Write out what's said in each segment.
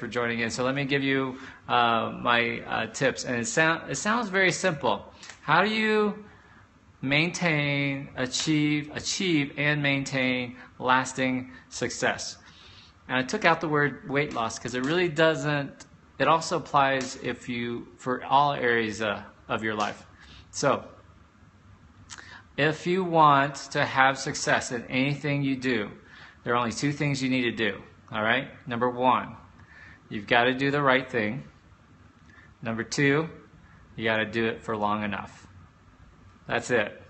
for joining in. So let me give you my tips. And it sounds very simple. How do you maintain, achieve, and maintain lasting success? And I took out the word weight loss because it really doesn't. It also applies for all areas of your life. So if you want to have success in anything you do, there are only two things you need to do. All right? Number one, you've got to do the right thing. Number two, you got to do it for long enough. That's it.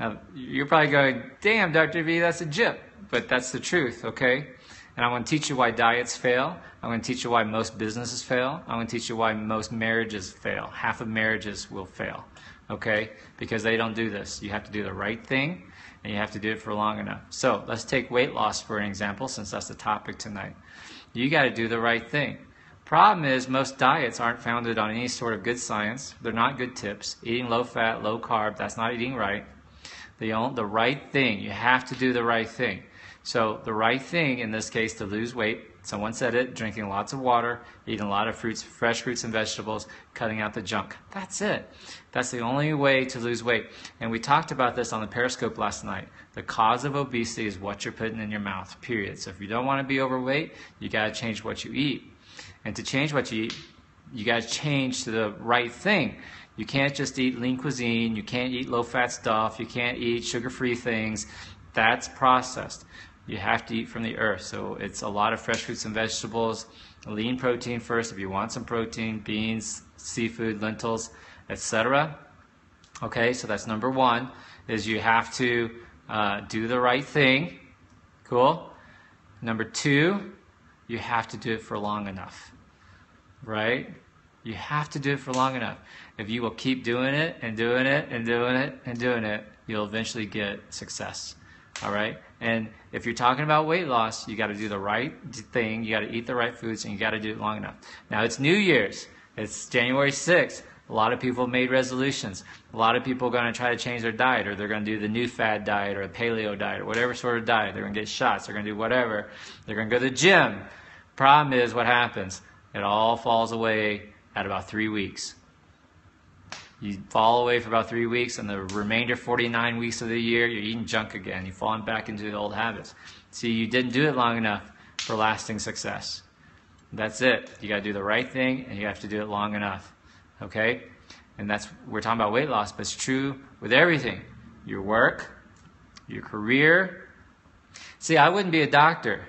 Now, you're probably going, damn, Dr. V, that's a jip. But that's the truth, okay? And I'm going to teach you why diets fail. I'm going to teach you why most businesses fail. I'm going to teach you why most marriages fail. Half of marriages will fail, okay? Because they don't do this. You have to do the right thing, and you have to do it for long enough. So let's take weight loss for an example, since that's the topic tonight. You got to do the right thing. Problem is, most diets aren't founded on any sort of good science. They're not good tips. Eating low fat, low carb, that's not eating right. The right thing, you have to do the right thing. So the right thing, in this case, to lose weight, someone said it, drinking lots of water, eating a lot of fruits, fresh fruits and vegetables, cutting out the junk. That's it. That's the only way to lose weight. And we talked about this on the Periscope last night. The cause of obesity is what you're putting in your mouth, period. So if you don't want to be overweight, you got to change what you eat. And to change what you eat, you got to change to the right thing. You can't just eat lean cuisine. You can't eat low-fat stuff. You can't eat sugar-free things. That's processed. You have to eat from the earth. So it's a lot of fresh fruits and vegetables, lean protein first if you want some protein, beans, seafood, lentils, etc. Okay, so that's number one, is you have to do the right thing. Cool. Number two, you have to do it for long enough. Right? You have to do it for long enough. If you will keep doing it and doing it and doing it and doing it, you'll eventually get success. All right? And if you're talking about weight loss, you got to do the right thing. You got to eat the right foods, and you got to do it long enough. Now, it's New Year's. It's January 6th. A lot of people made resolutions. A lot of people are going to try to change their diet, or they're going to do the new fad diet or the paleo diet or whatever sort of diet. They're going to get shots. They're going to do whatever. They're going to go to the gym. Problem is, what happens? It all falls away at about 3 weeks. You fall away for about 3 weeks, and the remainder 49 weeks of the year, you're eating junk again. You've fallen back into the old habits. See, you didn't do it long enough for lasting success. That's it. You got to do the right thing, and you have to do it long enough. Okay? And we're talking about weight loss, but it's true with everything. Your work, your career. See, I wouldn't be a doctor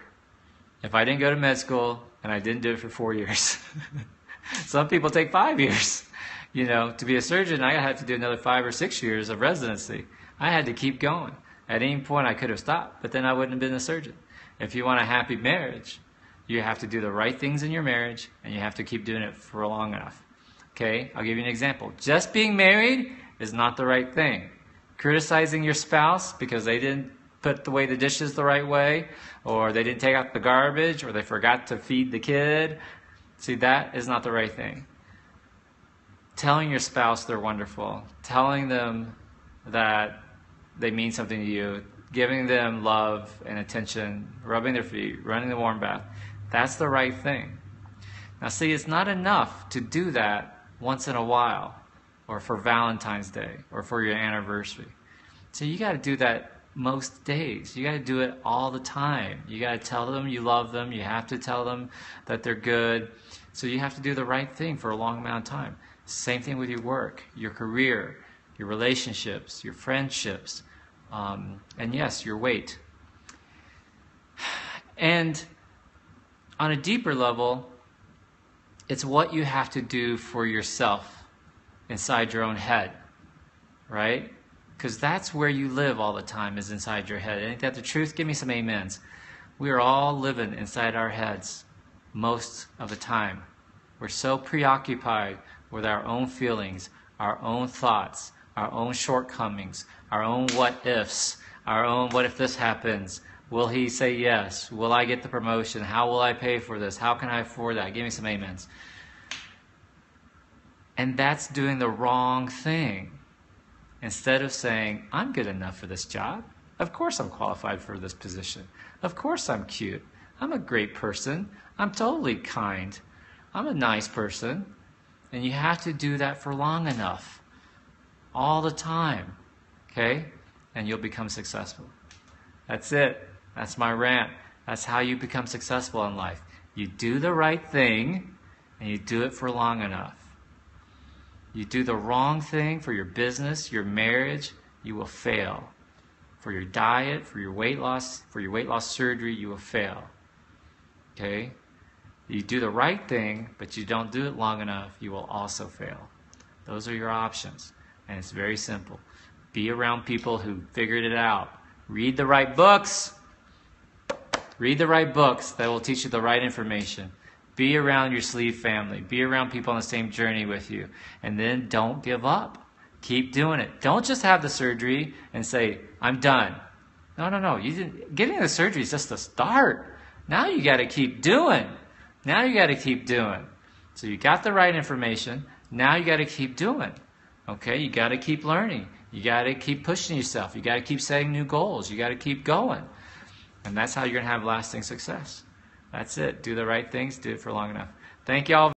if I didn't go to med school and I didn't do it for 4 years. Some people take 5 years. You know, to be a surgeon, I had to do another 5 or 6 years of residency. I had to keep going. At any point, I could have stopped, but then I wouldn't have been a surgeon. If you want a happy marriage, you have to do the right things in your marriage, and you have to keep doing it for long enough. Okay? I'll give you an example. Just being married is not the right thing. Criticizing your spouse because they didn't put away the dishes the right way, or they didn't take out the garbage, or they forgot to feed the kid. See, that is not the right thing. Telling your spouse they're wonderful, telling them that they mean something to you, giving them love and attention, rubbing their feet, running the warm bath, that's the right thing. Now see, it's not enough to do that once in a while, or for Valentine's Day, or for your anniversary. So you got to do that most days. You got to do it all the time. You got to tell them you love them. You have to tell them that they're good. So you have to do the right thing for a long amount of time. Same thing with your work, your career, your relationships, your friendships, and yes, your weight. And on a deeper level, it's what you have to do for yourself inside your own head, right? Because that's where you live all the time, is inside your head. Ain't that the truth? Give me some amens. We are all living inside our heads most of the time. We're so preoccupied with our own feelings, our own thoughts, our own shortcomings, our own what-ifs, our own what if this happens? Will he say yes? Will I get the promotion? How will I pay for this? How can I afford that? Give me some amens. And that's doing the wrong thing. Instead of saying, I'm good enough for this job. Of course I'm qualified for this position. Of course I'm cute. I'm a great person. I'm totally kind. I'm a nice person. And you have to do that for long enough. All the time. Okay? And you'll become successful. That's it. That's my rant. That's how you become successful in life. You do the right thing, and you do it for long enough. You do the wrong thing for your business, your marriage, you will fail. For your diet, for your weight loss surgery, you will fail. Okay? You do the right thing, but you don't do it long enough, you will also fail. Those are your options. And it's very simple. Be around people who figured it out. Read the right books. Read the right books that will teach you the right information. Be around your sleeve family. Be around people on the same journey with you. And then don't give up. Keep doing it. Don't just have the surgery and say, I'm done. No. Getting the surgery is just the start. Now you got to keep doing. Now you got to keep doing. So you got the right information. Now you got to keep doing. Okay? You got to keep learning. You got to keep pushing yourself. You got to keep setting new goals. You got to keep going. And that's how you're going to have lasting success. That's it. Do the right things. Do it for long enough. Thank you all.